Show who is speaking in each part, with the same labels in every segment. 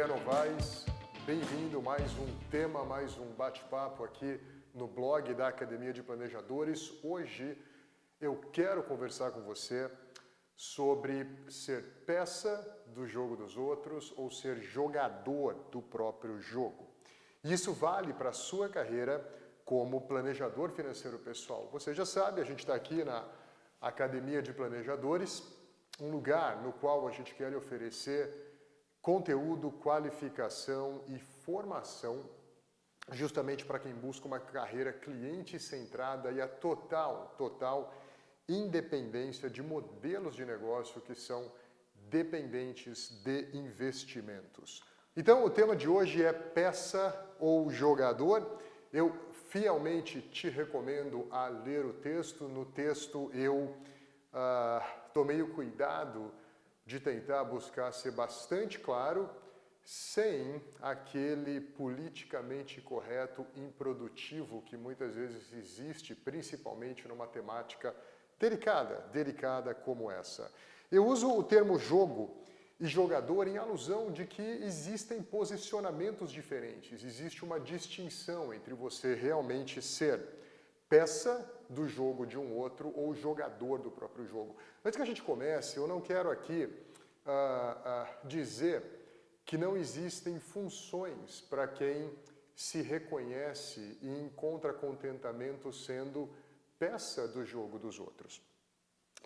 Speaker 1: André Novaes, bem-vindo a mais um tema, mais um bate-papo aqui no blog da Academia de Planejadores. Hoje eu quero conversar com você sobre ser peça do jogo dos outros ou ser jogador do próprio jogo. Isso vale para a sua carreira como planejador financeiro pessoal. Você já sabe, a gente está aqui na Academia de Planejadores, um lugar no qual a gente quer lhe oferecer conteúdo, qualificação e formação justamente para quem busca uma carreira cliente-centrada e a total independência de modelos de negócio que são dependentes de investimentos. Então, o tema de hoje é peça ou jogador. Eu fielmente te recomendo a ler o texto. No texto eu tomei o cuidado de tentar buscar ser bastante claro, sem aquele politicamente correto improdutivo que muitas vezes existe, principalmente numa temática delicada como essa. Eu uso o termo jogo e jogador em alusão de que existem posicionamentos diferentes, existe uma distinção entre você realmente ser peça do jogo de um outro ou jogador do próprio jogo. Antes que a gente comece, eu não quero aqui dizer que não existem funções para quem se reconhece e encontra contentamento sendo peça do jogo dos outros.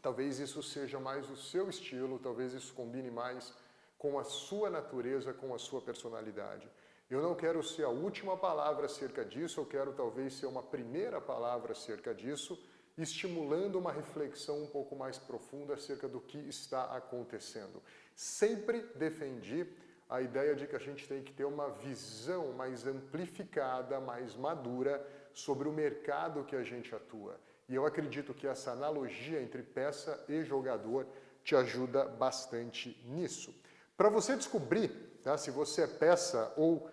Speaker 1: Talvez isso seja mais o seu estilo, talvez isso combine mais com a sua natureza, com a sua personalidade. Eu não quero ser a última palavra acerca disso, eu quero talvez ser uma primeira palavra acerca disso, estimulando uma reflexão um pouco mais profunda acerca do que está acontecendo. Sempre defendi a ideia de que a gente tem que ter uma visão mais amplificada, mais madura sobre o mercado que a gente atua. E eu acredito que essa analogia entre peça e jogador te ajuda bastante nisso. Para você descobrir se você é peça ou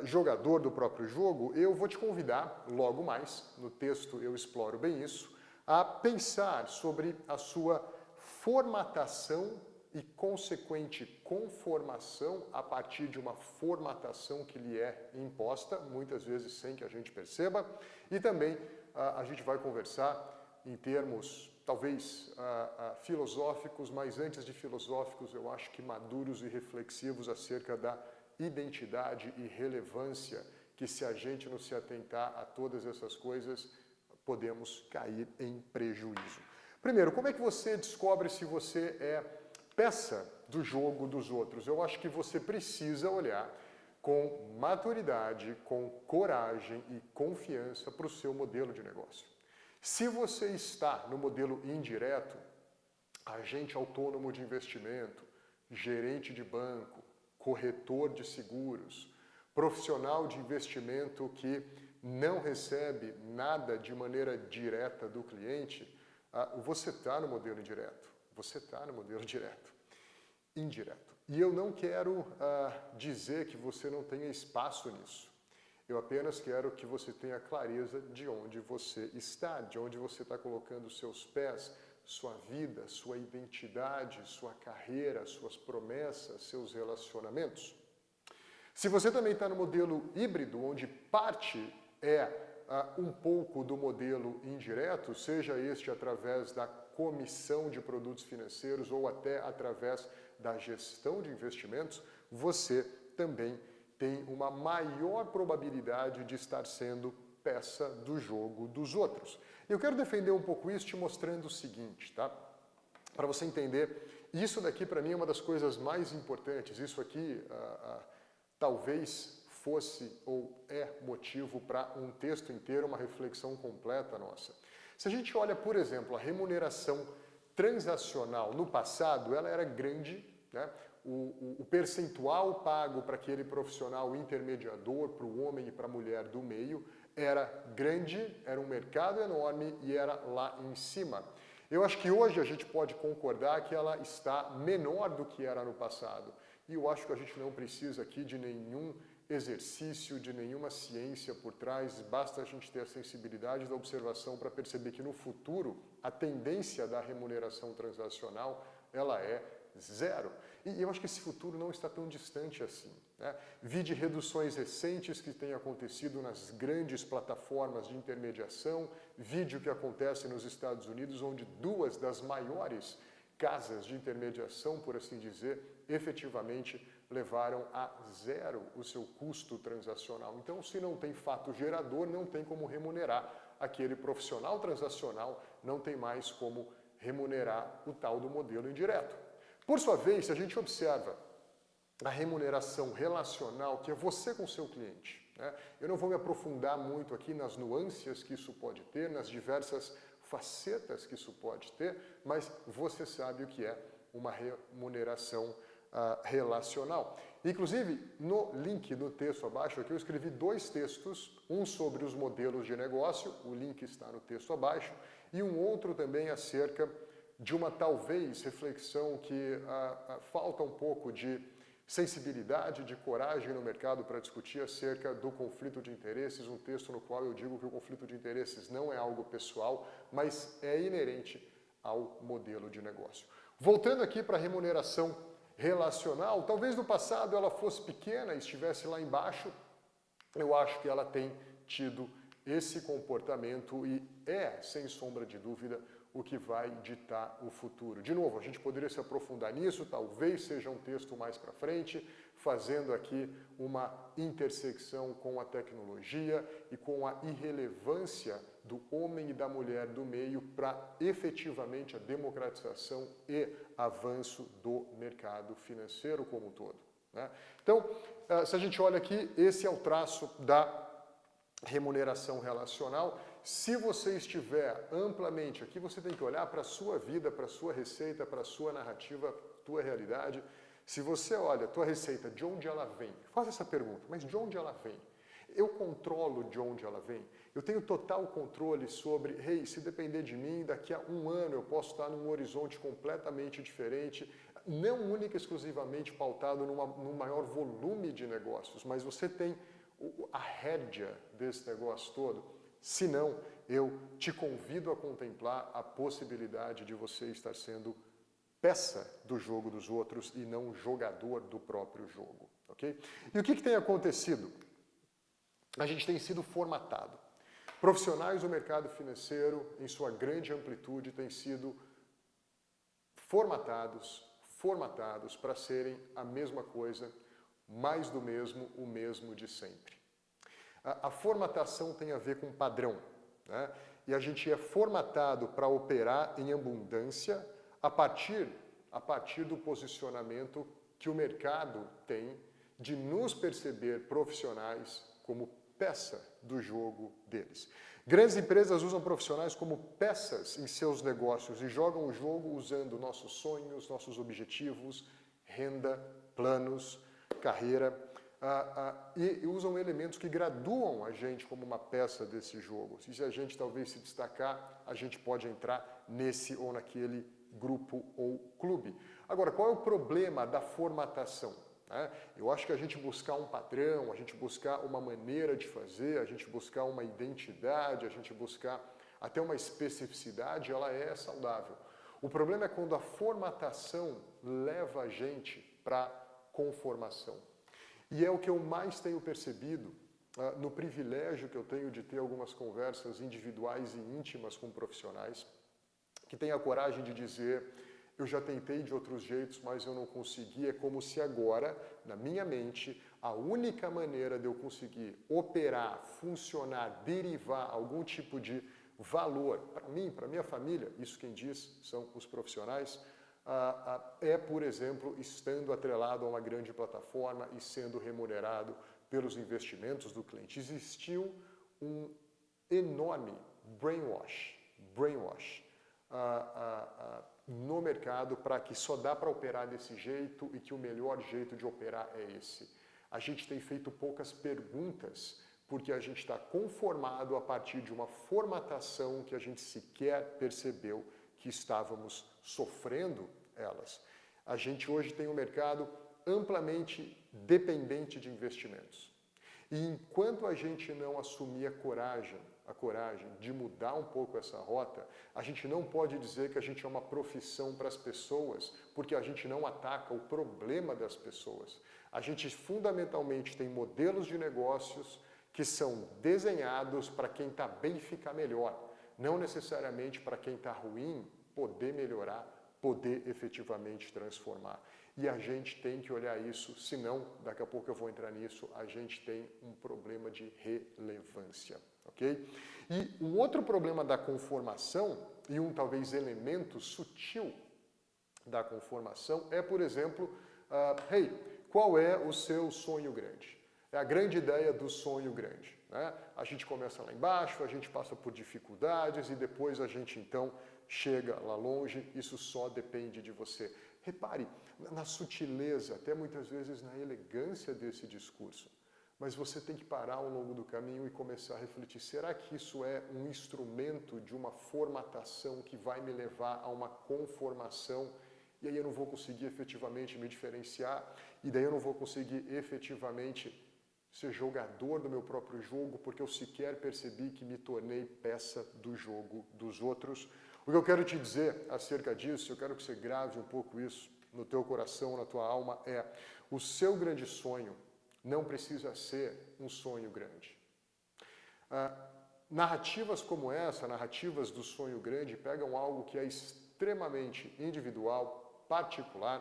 Speaker 1: jogador do próprio jogo, eu vou te convidar, logo mais, no texto eu exploro bem isso, a pensar sobre a sua formatação e consequente conformação a partir de uma formatação que lhe é imposta, muitas vezes sem que a gente perceba, e também a gente vai conversar em termos talvez filosóficos, mas antes de filosóficos eu acho que maduros e reflexivos acerca da identidade e relevância que se a gente não se atentar a todas essas coisas, podemos cair em prejuízo. Primeiro, como é que você descobre se você é peça do jogo dos outros? Eu acho que você precisa olhar com maturidade, com coragem e confiança para o seu modelo de negócio. Se você está no modelo indireto, agente autônomo de investimento, gerente de banco, corretor de seguros, profissional de investimento que não recebe nada de maneira direta do cliente, você está no modelo indireto. Você está no modelo indireto. E eu não quero dizer que você não tenha espaço nisso. Eu apenas quero que você tenha clareza de onde você está, de onde você está colocando os seus pés, sua vida, sua identidade, sua carreira, suas promessas, seus relacionamentos. Se você também está no modelo híbrido, onde parte é um pouco do modelo indireto, seja este através da comissão de produtos financeiros ou até através da gestão de investimentos, você também tem uma maior probabilidade de estar sendo peça do jogo dos outros. Eu quero defender um pouco isso te mostrando o seguinte, tá? Para você entender, isso daqui para mim é uma das coisas mais importantes. Isso aqui talvez fosse ou é motivo para um texto inteiro, uma reflexão completa nossa. Se a gente olha, por exemplo, a remuneração transacional no passado, ela era grande, né? O percentual pago para aquele profissional intermediador, para o homem e para a mulher do meio, era grande, era um mercado enorme e era lá em cima. Eu acho que hoje a gente pode concordar que ela está menor do que era no passado. E eu acho que a gente não precisa aqui de nenhum exercício, de nenhuma ciência por trás, basta a gente ter a sensibilidade da observação para perceber que no futuro a tendência da remuneração transacional ela é zero. E eu acho que esse futuro não está tão distante assim. né? Vide reduções recentes que têm acontecido nas grandes plataformas de intermediação, vide o que acontece nos Estados Unidos, onde duas das maiores casas de intermediação, por assim dizer, efetivamente levaram a zero o seu custo transacional. Então, se não tem fato gerador, não tem como remunerar aquele profissional transacional, não tem mais como remunerar o tal do modelo indireto. Por sua vez, se a gente observa a remuneração relacional, que é você com o seu cliente, né? Eu não vou me aprofundar muito aqui nas nuances que isso pode ter, nas diversas facetas que isso pode ter, mas você sabe o que é uma remuneração relacional. Inclusive, no link do texto abaixo aqui eu escrevi dois textos, um sobre os modelos de negócio, o link está no texto abaixo, e um outro também acerca de uma talvez reflexão que falta um pouco de sensibilidade, de coragem no mercado para discutir acerca do conflito de interesses, um texto no qual eu digo que o conflito de interesses não é algo pessoal, mas é inerente ao modelo de negócio. Voltando aqui para a remuneração relacional, talvez no passado ela fosse pequena e estivesse lá embaixo, eu acho que ela tem tido esse comportamento e é, sem sombra de dúvida, o que vai ditar o futuro. De novo, a gente poderia se aprofundar nisso, talvez seja um texto mais para frente, fazendo aqui uma intersecção com a tecnologia e com a irrelevância do homem e da mulher do meio para efetivamente a democratização e avanço do mercado financeiro como um todo, né? Então, se a gente olha aqui, esse é o traço da remuneração relacional. Se você estiver amplamente, aqui você tem que olhar para a sua vida, para a sua receita, para a sua narrativa, tua realidade. Se você olha a tua receita, de onde ela vem? Faça essa pergunta, mas de onde ela vem? Eu controlo de onde ela vem? Eu tenho total controle sobre, hey, se depender de mim, daqui a um ano eu posso estar num horizonte completamente diferente, não única e exclusivamente pautado num maior volume de negócios, mas você tem a rédea desse negócio todo. Se não, eu te convido a contemplar a possibilidade de você estar sendo peça do jogo dos outros e não jogador do próprio jogo, ok? E o que tem acontecido? A gente tem sido formatado. Profissionais do mercado financeiro, em sua grande amplitude, têm sido formatados para serem a mesma coisa, mais do mesmo, o mesmo de sempre. A formatação tem a ver com padrão, né? E a gente é formatado para operar em abundância a partir do posicionamento que o mercado tem de nos perceber profissionais como peça do jogo deles. Grandes empresas usam profissionais como peças em seus negócios e jogam o jogo usando nossos sonhos, nossos objetivos, renda, planos, carreira, e usam elementos que graduam a gente como uma peça desse jogo. Se a gente talvez se destacar, a gente pode entrar nesse ou naquele grupo ou clube. Agora, qual é o problema da formatação? Eu acho que a gente buscar um padrão, a gente buscar uma maneira de fazer, a gente buscar uma identidade, a gente buscar até uma especificidade, ela é saudável. O problema é quando a formatação leva a gente para conformação. E é o que eu mais tenho percebido no privilégio que eu tenho de ter algumas conversas individuais e íntimas com profissionais que têm a coragem de dizer: eu já tentei de outros jeitos, mas eu não consegui. É como se agora, na minha mente, a única maneira de eu conseguir operar, funcionar, derivar algum tipo de valor para mim, para minha família, isso quem diz são os profissionais, é, por exemplo, estando atrelado a uma grande plataforma e sendo remunerado pelos investimentos do cliente. Existiu um enorme brainwash no mercado para que só dá para operar desse jeito e que o melhor jeito de operar é esse. A gente tem feito poucas perguntas porque a gente está conformado a partir de uma formatação que a gente sequer percebeu que estávamos sofrendo elas. A gente hoje tem um mercado amplamente dependente de investimentos. E enquanto a gente não assumir a coragem, a coragem de mudar um pouco essa rota, a gente não pode dizer que a gente é uma profissão para as pessoas, porque a gente não ataca o problema das pessoas. A gente fundamentalmente tem modelos de negócios que são desenhados para quem está bem ficar melhor, não necessariamente para quem está ruim poder melhorar, poder efetivamente transformar. E a gente tem que olhar isso, senão, daqui a pouco eu vou entrar nisso, a gente tem um problema de relevância, ok? E um outro problema da conformação, e um talvez elemento sutil da conformação, é, por exemplo, qual é o seu sonho grande? É a grande ideia do sonho grande, né? A gente começa lá embaixo, a gente passa por dificuldades e depois a gente então chega lá longe, isso só depende de você. Repare na sutileza, até muitas vezes na elegância desse discurso, mas você tem que parar ao longo do caminho e começar a refletir, será que isso é um instrumento de uma formatação que vai me levar a uma conformação e aí eu não vou conseguir efetivamente me diferenciar e daí eu não vou conseguir efetivamente ser jogador do meu próprio jogo porque eu sequer percebi que me tornei peça do jogo dos outros. O que eu quero te dizer acerca disso, eu quero que você grave um pouco isso no teu coração, na tua alma, é o seu grande sonho não precisa ser um sonho grande. Narrativas como essa, narrativas do sonho grande, pegam algo que é extremamente individual, particular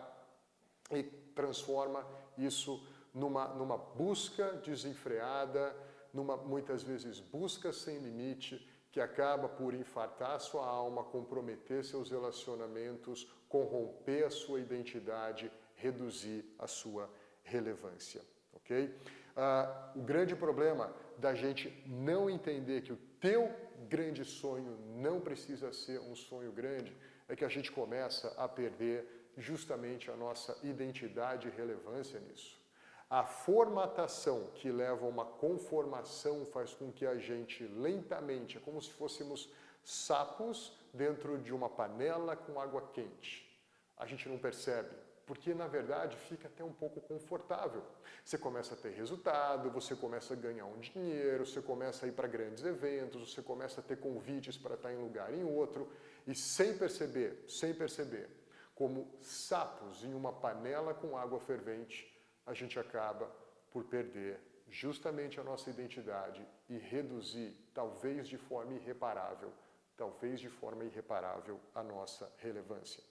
Speaker 1: e transforma isso numa busca desenfreada, numa muitas vezes busca sem limite, que acaba por infartar a sua alma, comprometer seus relacionamentos, corromper a sua identidade, reduzir a sua relevância, ok? O grande problema da gente não entender que o teu grande sonho não precisa ser um sonho grande é que a gente começa a perder justamente a nossa identidade e relevância nisso. A formatação que leva a uma conformação faz com que a gente lentamente, é como se fôssemos sapos dentro de uma panela com água quente. A gente não percebe, porque na verdade fica até um pouco confortável. Você começa a ter resultado, você começa a ganhar um dinheiro, você começa a ir para grandes eventos, você começa a ter convites para estar em lugar em outro, e sem perceber, como sapos em uma panela com água fervente, a gente acaba por perder justamente a nossa identidade e reduzir, talvez de forma irreparável, a nossa relevância.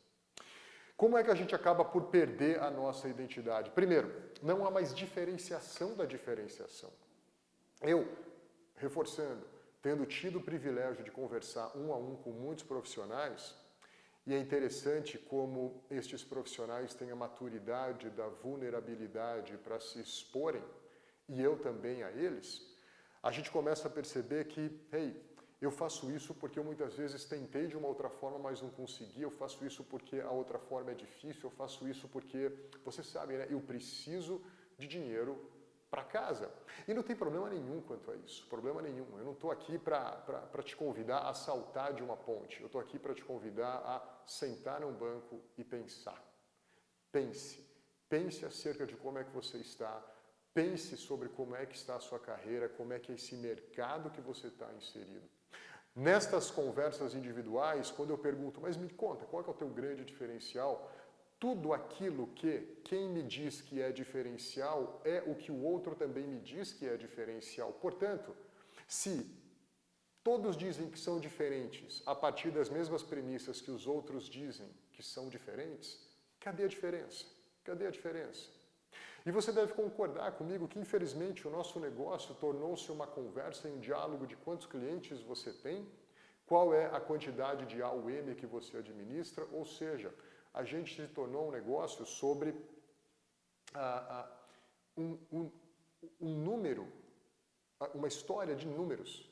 Speaker 1: Como é que a gente acaba por perder a nossa identidade? Primeiro, não há mais diferenciação da diferenciação. Eu, reforçando, tendo tido o privilégio de conversar um a um com muitos profissionais, e é interessante como estes profissionais têm a maturidade da vulnerabilidade para se exporem, e eu também a eles, a gente começa a perceber que, eu faço isso porque eu muitas vezes tentei de uma outra forma, mas não consegui, eu faço isso porque a outra forma é difícil, eu faço isso porque, você sabe, né, eu preciso de dinheiro para casa. E não tem problema nenhum quanto a isso, problema nenhum. Eu não estou aqui para te convidar a saltar de uma ponte, eu estou aqui para te convidar a sentar num banco e pensar. Pense acerca de como é que você está, pense sobre como é que está a sua carreira, como é que é esse mercado que você está inserido. Nestas conversas individuais, quando eu pergunto, mas me conta, qual é o teu grande diferencial? Tudo aquilo que quem me diz que é diferencial é o que o outro também me diz que é diferencial. Portanto, se todos dizem que são diferentes a partir das mesmas premissas que os outros dizem que são diferentes, cadê a diferença? Cadê a diferença? E você deve concordar comigo que, infelizmente, o nosso negócio tornou-se uma conversa e um diálogo de quantos clientes você tem, qual é a quantidade de AUM que você administra, ou seja, a gente se tornou um negócio sobre um número, uma história de números,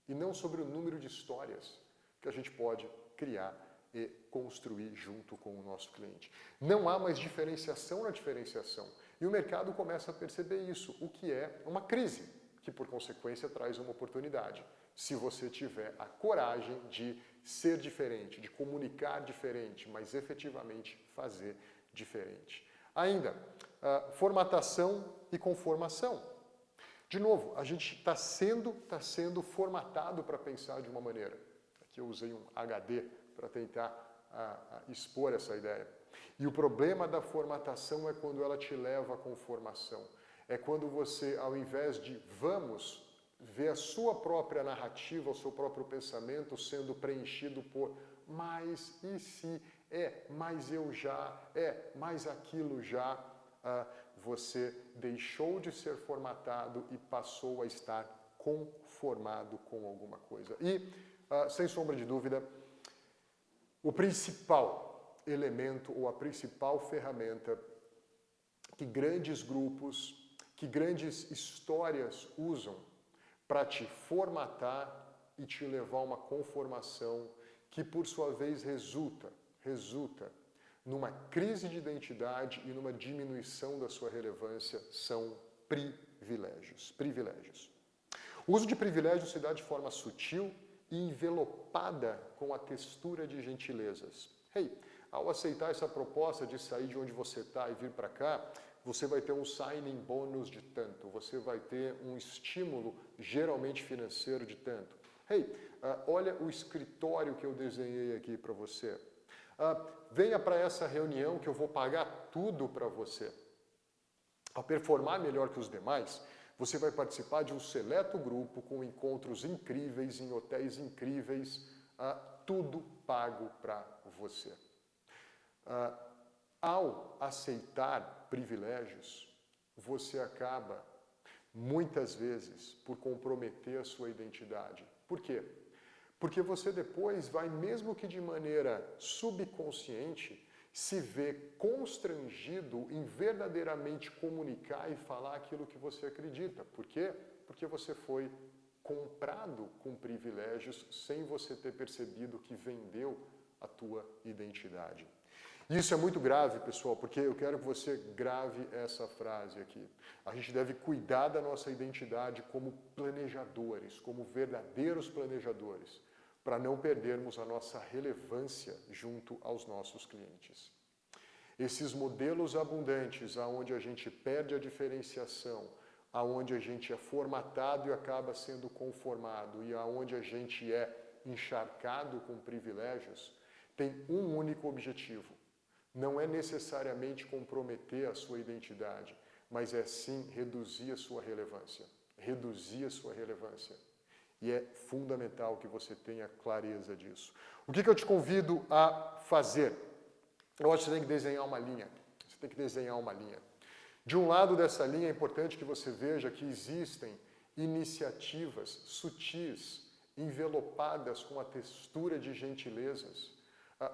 Speaker 1: e não sobre o número de histórias que a gente pode criar e construir junto com o nosso cliente. Não há mais diferenciação na diferenciação. E o mercado começa a perceber isso, o que é uma crise, que por consequência traz uma oportunidade. Se você tiver a coragem de ser diferente, de comunicar diferente, mas efetivamente fazer diferente. Ainda, formatação e conformação. De novo, a gente está sendo formatado para pensar de uma maneira. Aqui eu usei um HD para tentar expor essa ideia. E o problema da formatação é quando ela te leva à conformação. É quando você, ao invés de vamos, ver a sua própria narrativa, o seu próprio pensamento sendo preenchido por mas e se, mas eu já, mas aquilo já, você deixou de ser formatado e passou a estar conformado com alguma coisa. E, sem sombra de dúvida, o principal elemento ou a principal ferramenta que grandes grupos, que grandes histórias usam para te formatar e te levar a uma conformação que, por sua vez, resulta numa crise de identidade e numa diminuição da sua relevância, são privilégios. Privilégios. O uso de privilégios se dá de forma sutil e envelopada com a textura de gentilezas. Ao aceitar essa proposta de sair de onde você está e vir para cá, você vai ter um signing bônus de tanto, você vai ter um estímulo geralmente financeiro de tanto. Olha o escritório que eu desenhei aqui para você. Venha para essa reunião que eu vou pagar tudo para você. Ao performar melhor que os demais, você vai participar de um seleto grupo com encontros incríveis, em hotéis incríveis, tudo pago para você. Ao aceitar privilégios, você acaba, muitas vezes, por comprometer a sua identidade. Por quê? Porque você depois vai, mesmo que de maneira subconsciente, se ver constrangido em verdadeiramente comunicar e falar aquilo que você acredita. Por quê? Porque você foi comprado com privilégios sem você ter percebido que vendeu a tua identidade. Isso é muito grave, pessoal, porque eu quero que você grave essa frase aqui. A gente deve cuidar da nossa identidade como planejadores, como verdadeiros planejadores, para não perdermos a nossa relevância junto aos nossos clientes. Esses modelos abundantes, aonde a gente perde a diferenciação, aonde a gente é formatado e acaba sendo conformado, e aonde a gente é encharcado com privilégios, tem um único objetivo. Não é necessariamente comprometer a sua identidade, mas é sim reduzir a sua relevância. Reduzir a sua relevância. E é fundamental que você tenha clareza disso. O que eu te convido a fazer? Eu acho que você tem que desenhar uma linha. Você tem que desenhar uma linha. De um lado dessa linha é importante que você veja que existem iniciativas sutis, envelopadas com a textura de gentilezas,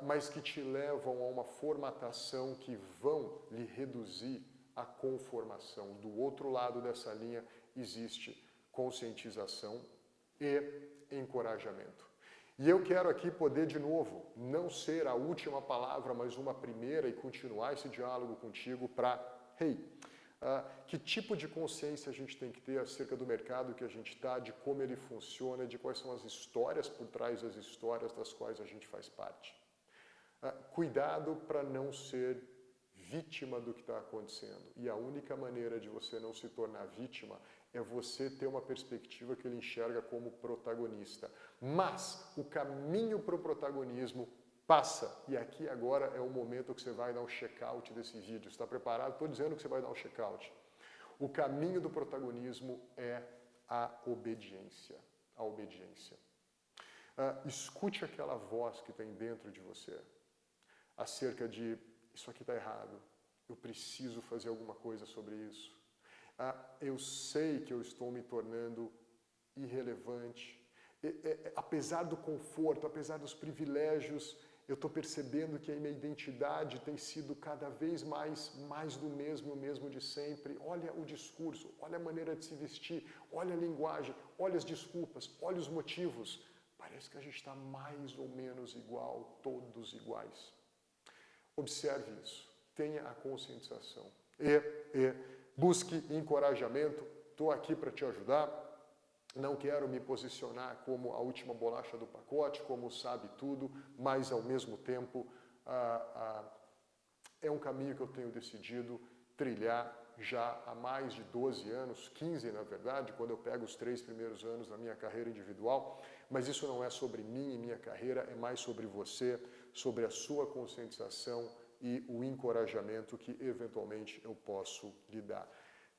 Speaker 1: mas que te levam a uma formatação que vão lhe reduzir a conformação. Do outro lado dessa linha existe conscientização e encorajamento. E eu quero aqui poder, de novo, não ser a última palavra, mas uma primeira, e continuar esse diálogo contigo para, que tipo de consciência a gente tem que ter acerca do mercado que a gente está, de como ele funciona, de quais são as histórias por trás das histórias das quais a gente faz parte. Cuidado para não ser vítima do que está acontecendo. E a única maneira de você não se tornar vítima é você ter uma perspectiva que ele enxerga como protagonista. Mas o caminho para o protagonismo passa. E aqui agora é o momento que você vai dar um check-out desse vídeo. Está preparado? Estou dizendo que você vai dar um check-out. O caminho do protagonismo é a obediência. A obediência. Escute aquela voz que tem dentro de você. Acerca de, isso aqui está errado, eu preciso fazer alguma coisa sobre isso. Eu sei que eu estou me tornando irrelevante. Apesar do conforto, apesar dos privilégios, eu estou percebendo que a minha identidade tem sido cada vez mais do mesmo, o mesmo de sempre. Olha o discurso, olha a maneira de se vestir, olha a linguagem, olha as desculpas, olha os motivos. Parece que a gente está mais ou menos igual, todos iguais. Observe isso, tenha a conscientização e busque encorajamento. Estou aqui para te ajudar, não quero me posicionar como a última bolacha do pacote, como sabe tudo, mas ao mesmo tempo é um caminho que eu tenho decidido trilhar já há mais de 12 anos, 15 na verdade, quando eu pego os 3 primeiros anos da minha carreira individual, mas isso não é sobre mim e minha carreira, é mais sobre você, sobre a sua conscientização e o encorajamento que eventualmente eu posso lhe dar.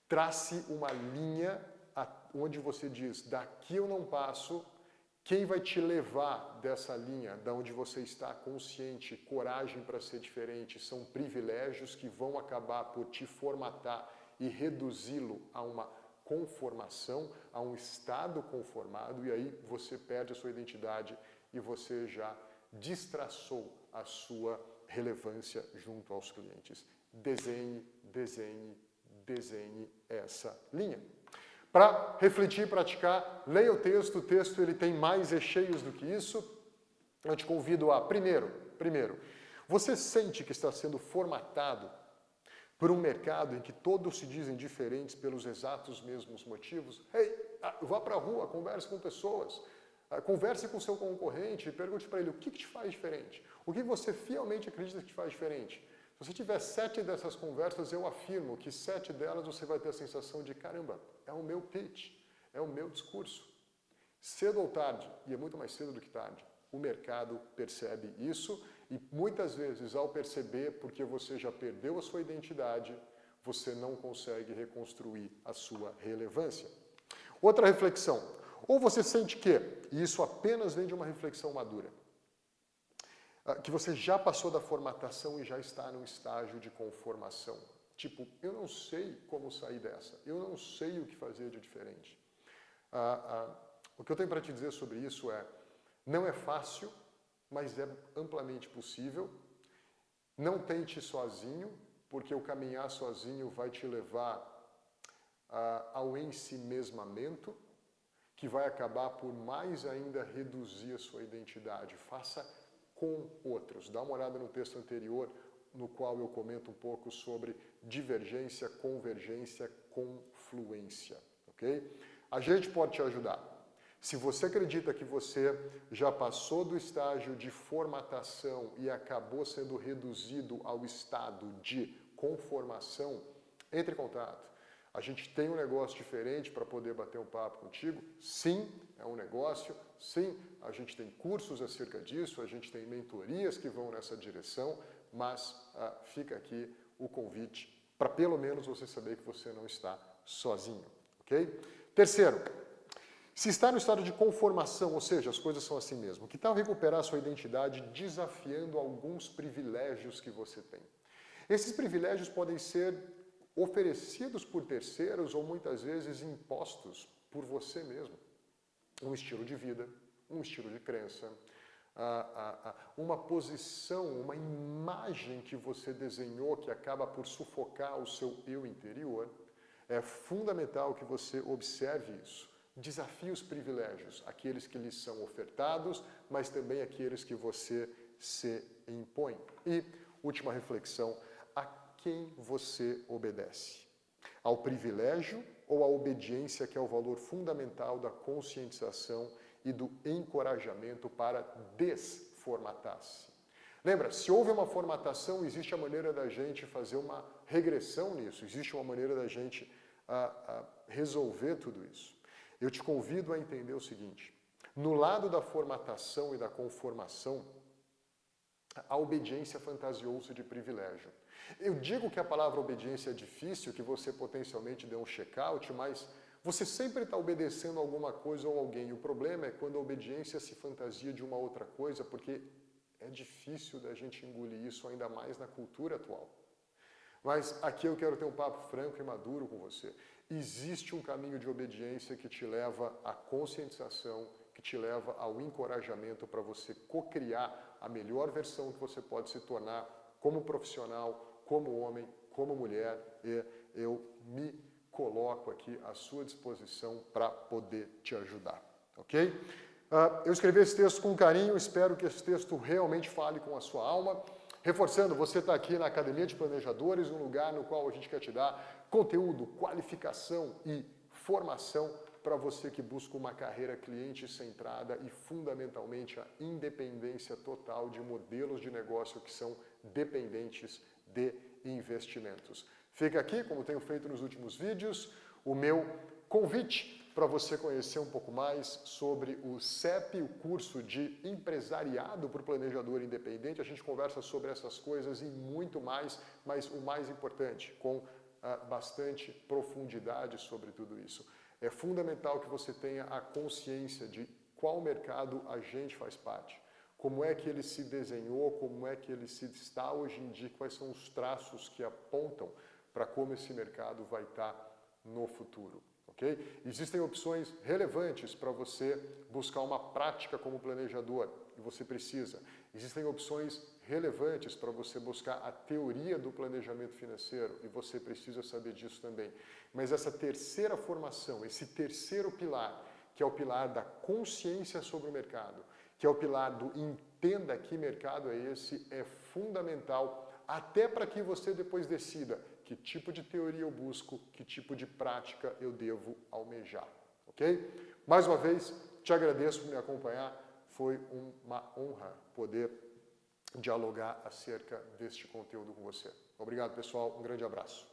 Speaker 1: Trace uma linha onde você diz, daqui eu não passo. Quem vai te levar dessa linha, da onde você está consciente, coragem para ser diferente, são privilégios que vão acabar por te formatar e reduzi-lo a uma conformação, a um estado conformado, e aí você perde a sua identidade e você já destraçou a sua relevância junto aos clientes. Desenhe, desenhe, desenhe essa linha. Para refletir e praticar, leia o texto ele tem mais recheios do que isso. Eu te convido a, primeiro, você sente que está sendo formatado por um mercado em que todos se dizem diferentes pelos exatos mesmos motivos? Vá para a rua, converse com pessoas, converse com seu concorrente e pergunte para ele o que te faz diferente, o que você fielmente acredita que te faz diferente. Se você tiver 7 dessas conversas, eu afirmo que 7 delas você vai ter a sensação de, caramba, é o meu pitch, é o meu discurso. Cedo ou tarde, e é muito mais cedo do que tarde, o mercado percebe isso e muitas vezes ao perceber, porque você já perdeu a sua identidade, você não consegue reconstruir a sua relevância. Outra reflexão, ou você sente que, e isso apenas vem de uma reflexão madura, que você já passou da formatação e já está num estágio de conformação. Tipo, eu não sei como sair dessa, eu não sei o que fazer de diferente. O que eu tenho para te dizer sobre isso é, não é fácil, mas é amplamente possível. Não tente sozinho, porque o caminhar sozinho vai te levar ao ensimesmamento, que vai acabar por mais ainda reduzir a sua identidade. Faça com outros. Dá uma olhada no texto anterior, no qual eu comento um pouco sobre divergência, convergência, confluência, ok? A gente pode te ajudar. Se você acredita que você já passou do estágio de formatação e acabou sendo reduzido ao estado de conformação, entre em contato. A gente tem um negócio diferente para poder bater um papo contigo? Sim, é um negócio. Sim, a gente tem cursos acerca disso, a gente tem mentorias que vão nessa direção, mas fica aqui o convite para pelo menos você saber que você não está sozinho, ok? Terceiro, se está no estado de conformação, ou seja, as coisas são assim mesmo, que tal recuperar a sua identidade desafiando alguns privilégios que você tem? Esses privilégios podem ser oferecidos por terceiros ou muitas vezes impostos por você mesmo. Um estilo de vida, um estilo de crença, uma posição, uma imagem que você desenhou que acaba por sufocar o seu eu interior. É fundamental que você observe isso. Desafie os privilégios, aqueles que lhes são ofertados, mas também aqueles que você se impõe. E, última reflexão, a quem você obedece? Ao privilégio ou à obediência, que é o valor fundamental da conscientização e do encorajamento para desformatar-se? Lembra, se houve uma formatação, existe a maneira da gente fazer uma regressão nisso, existe uma maneira da gente resolver tudo isso. Eu te convido a entender o seguinte, no lado da formatação e da conformação, a obediência fantasiou-se de privilégio. Eu digo que a palavra obediência é difícil, que você potencialmente dê um check-out, mas você sempre está obedecendo alguma coisa ou alguém. O problema é quando a obediência se fantasia de uma outra coisa, porque é difícil da gente engolir isso ainda mais na cultura atual. Mas aqui eu quero ter um papo franco e maduro com você. Existe um caminho de obediência que te leva à conscientização, que te leva ao encorajamento para você cocriar a melhor versão que você pode se tornar como profissional, como homem, como mulher, e eu me coloco aqui à sua disposição para poder te ajudar, ok? Eu escrevi esse texto com carinho, espero que esse texto realmente fale com a sua alma. Reforçando, você está aqui na Academia de Planejadores, um lugar no qual a gente quer te dar conteúdo, qualificação e formação para você que busca uma carreira cliente-centrada e, fundamentalmente, a independência total de modelos de negócio que são dependentes de investimentos. Fica aqui, como tenho feito nos últimos vídeos, o meu convite para você conhecer um pouco mais sobre o CEP, o curso de empresariado para o planejador independente. A gente conversa sobre essas coisas e muito mais, mas o mais importante, com bastante profundidade sobre tudo isso. É fundamental que você tenha a consciência de qual mercado a gente faz parte, como é que ele se desenhou, como é que ele se está hoje em dia, quais são os traços que apontam para como esse mercado vai estar no futuro. Okay? Existem opções relevantes para você buscar uma prática como planejador, e você precisa. Existem opções relevantes para você buscar a teoria do planejamento financeiro, e você precisa saber disso também. Mas essa terceira formação, esse terceiro pilar, que é o pilar da consciência sobre o mercado, que é o pilar do entenda que mercado é esse, é fundamental até para que você depois decida que tipo de teoria eu busco, que tipo de prática eu devo almejar, ok? Mais uma vez, te agradeço por me acompanhar, foi uma honra poder dialogar acerca deste conteúdo com você. Obrigado, pessoal, um grande abraço.